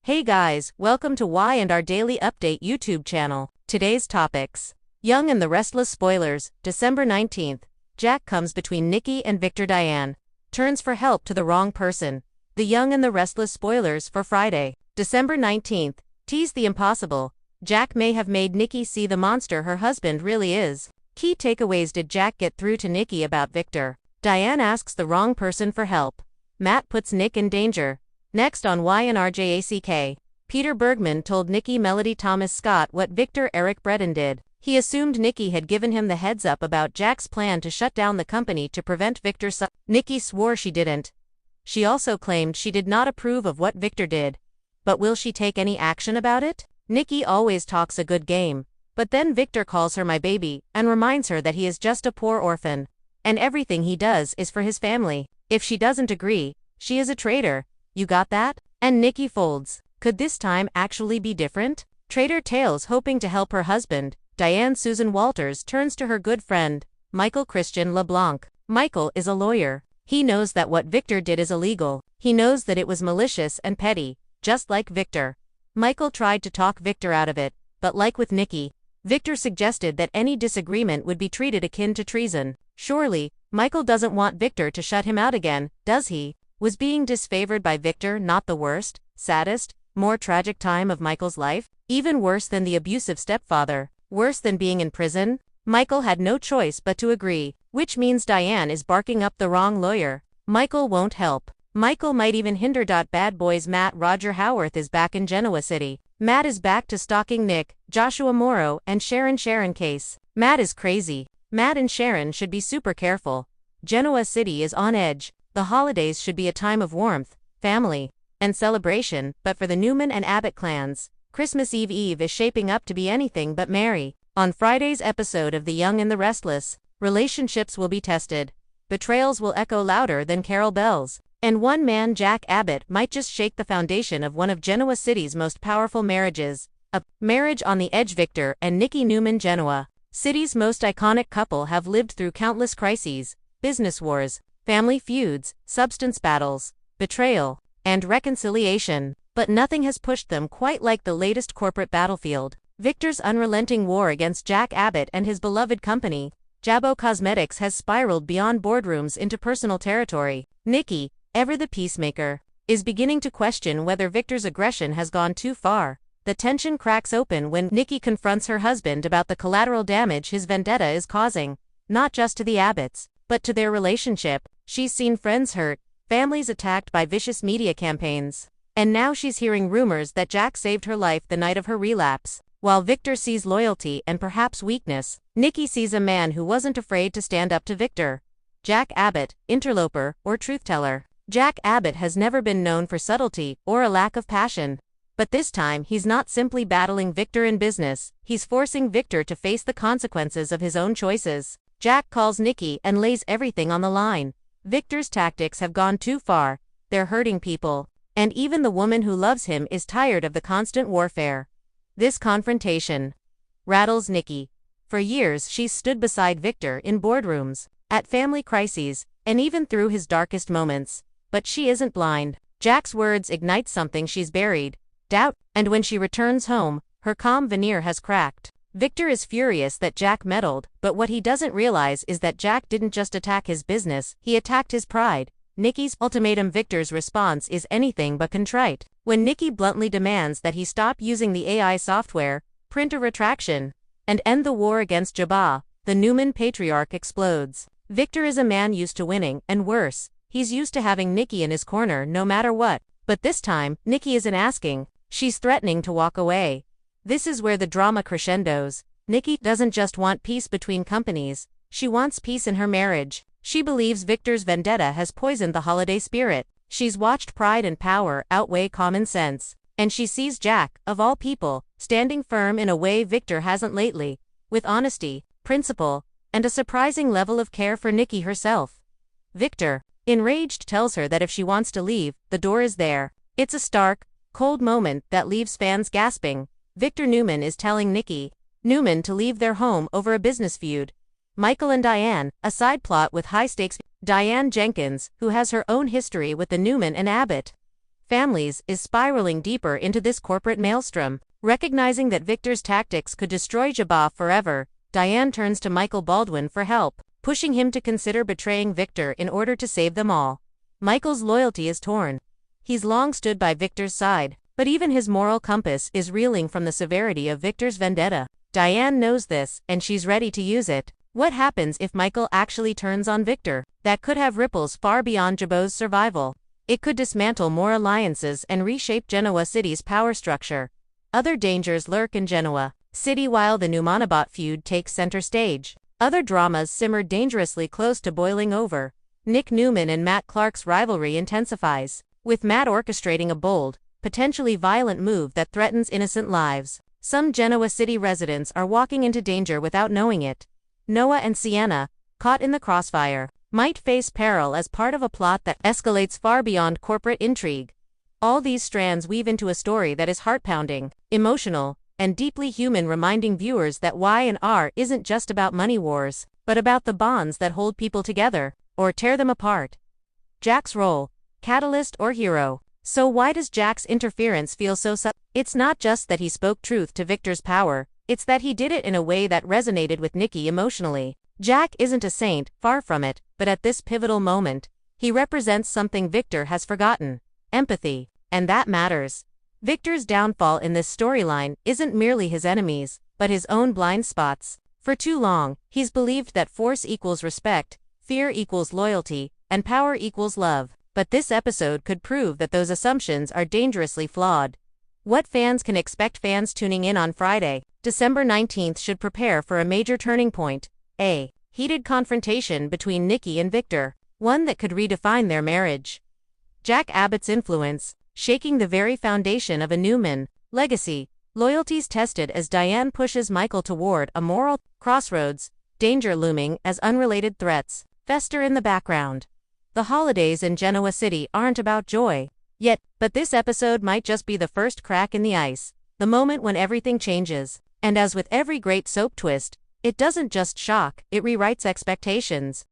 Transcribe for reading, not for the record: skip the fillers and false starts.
Hey guys, welcome to Y&R Daily Update YouTube channel. Today's topics. Young and the Restless spoilers, December 19th. Jack comes between Nikki and Victor. Diane turns for help to the wrong person. The Young and the Restless spoilers for Friday, December 19th. Tease the impossible. Jack may have made Nikki see the monster her husband really is. Key takeaways. Did Jack get through to Nikki about Victor? Diane asks the wrong person for help. Matt puts Nick in danger. Next on Y&R Daily, Peter Bergman told Nikki Melody Thomas Scott what Victor Eric Bredin did. He assumed Nikki had given him the heads up about Jack's plan to shut down the company to prevent Victor's son. Nikki swore she didn't. She also claimed she did not approve of what Victor did. But will she take any action about it? Nikki always talks a good game. But then Victor calls her my baby and reminds her that he is just a poor orphan. And everything he does is for his family. If she doesn't agree, she is a traitor. You got that? And Nikki folds. Could this time actually be different? Traitor tales. Hoping to help her husband, Diane Susan Walters turns to her good friend, Michael Christian LeBlanc. Michael is a lawyer. He knows that what Victor did is illegal. He knows that it was malicious and petty, just like Victor. Michael tried to talk Victor out of it, but like with Nikki, Victor suggested that any disagreement would be treated akin to treason. Surely, Michael doesn't want Victor to shut him out again, does he? Was being disfavored by Victor not the worst, saddest, more tragic time of Michael's life? Even worse than the abusive stepfather? Worse than being in prison? Michael had no choice but to agree, which means Diane is barking up the wrong lawyer. Michael won't help. Michael might even hinder. Bad boys. Matt Roger Howarth is back in Genoa City. Matt is back to stalking Nick, Joshua Morrow, and Sharon case. Matt is crazy. Matt and Sharon should be super careful. Genoa City is on edge. The holidays should be a time of warmth, family, and celebration, but for the Newman and Abbott clans, Christmas Eve is shaping up to be anything but merry. On Friday's episode of The Young and the Restless, relationships will be tested. Betrayals will echo louder than carol bells. And one man, Jack Abbott, might just shake the foundation of one of Genoa City's most powerful marriages. A marriage on the edge. Victor and Nikki Newman. Genoa City's most iconic couple have lived through countless crises, business wars, family feuds, substance battles, betrayal, and reconciliation. But nothing has pushed them quite like the latest corporate battlefield. Victor's unrelenting war against Jack Abbott and his beloved company, Jabot Cosmetics, has spiraled beyond boardrooms into personal territory. Nikki, ever the peacemaker, is beginning to question whether Victor's aggression has gone too far. The tension cracks open when Nikki confronts her husband about the collateral damage his vendetta is causing, not just to the Abbotts, but to their relationship. She's seen friends hurt, families attacked by vicious media campaigns. And now she's hearing rumors that Jack saved her life the night of her relapse. While Victor sees loyalty and perhaps weakness, Nikki sees a man who wasn't afraid to stand up to Victor. Jack Abbott, interloper or truth-teller. Jack Abbott has never been known for subtlety or a lack of passion. But this time he's not simply battling Victor in business, he's forcing Victor to face the consequences of his own choices. Jack calls Nikki and lays everything on the line. Victor's tactics have gone too far, they're hurting people. And even the woman who loves him is tired of the constant warfare. This confrontation rattles Nikki. For years she's stood beside Victor in boardrooms, at family crises, and even through his darkest moments. But she isn't blind. Jack's words ignite something she's buried, doubt, and when she returns home, her calm veneer has cracked. Victor is furious that Jack meddled, but what he doesn't realize is that Jack didn't just attack his business, he attacked his pride. Nikki's ultimatum. Victor's response is anything but contrite. When Nikki bluntly demands that he stop using the AI software, print a retraction, and end the war against Jabba, the Newman patriarch explodes. Victor is a man used to winning, and worse, he's used to having Nikki in his corner no matter what. But this time, Nikki isn't asking, she's threatening to walk away. This is where the drama crescendos. Nikki doesn't just want peace between companies, she wants peace in her marriage. She believes Victor's vendetta has poisoned the holiday spirit. She's watched pride and power outweigh common sense. And she sees Jack, of all people, standing firm in a way Victor hasn't lately, with honesty, principle, and a surprising level of care for Nikki herself. Victor, enraged, tells her that if she wants to leave, the door is there. It's a stark, cold moment that leaves fans gasping. Victor Newman is telling Nikki Newman to leave their home over a business feud. Michael and Diane, a side plot with high stakes. Diane Jenkins, who has her own history with the Newman and Abbott families is spiraling deeper into this corporate maelstrom. Recognizing that Victor's tactics could destroy Jabba forever, Diane turns to Michael Baldwin for help, pushing him to consider betraying Victor in order to save them all. Michael's loyalty is torn. He's long stood by Victor's side, but even his moral compass is reeling from the severity of Victor's vendetta. Diane knows this, and she's ready to use it. What happens if Michael actually turns on Victor? That could have ripples far beyond Jabba's survival. It could dismantle more alliances and reshape Genoa City's power structure. Other dangers lurk in Genoa City while the Numanabot feud takes center stage. Other dramas simmer dangerously close to boiling over. Nick Newman and Matt Clark's rivalry intensifies, with Matt orchestrating a bold, potentially violent move that threatens innocent lives. Some Genoa City residents are walking into danger without knowing it. Noah and Sienna, caught in the crossfire, might face peril as part of a plot that escalates far beyond corporate intrigue. All these strands weave into a story that is heart-pounding, emotional, and deeply human, reminding viewers that Y&R isn't just about money wars, but about the bonds that hold people together, or tear them apart. Jack's role, catalyst or hero. So why does Jack's interference feel so It's not just that he spoke truth to Victor's power, it's that he did it in a way that resonated with Nikki emotionally. Jack isn't a saint, far from it, but at this pivotal moment, he represents something Victor has forgotten: empathy. And that matters. Victor's downfall in this storyline isn't merely his enemies, but his own blind spots. For too long, he's believed that force equals respect, fear equals loyalty, and power equals love. But this episode could prove that those assumptions are dangerously flawed. What fans can expect? Fans tuning in on Friday, December 19th should prepare for a major turning point. A heated confrontation between Nikki and Victor, one that could redefine their marriage. Jack Abbott's influence, shaking the very foundation of a Newman legacy. Loyalties tested as Diane pushes Michael toward a moral crossroads, danger looming as unrelated threats fester in the background. The holidays in Genoa City aren't about joy yet, but this episode might just be the first crack in the ice, the moment when everything changes. And as with every great soap twist, it doesn't just shock, it rewrites expectations.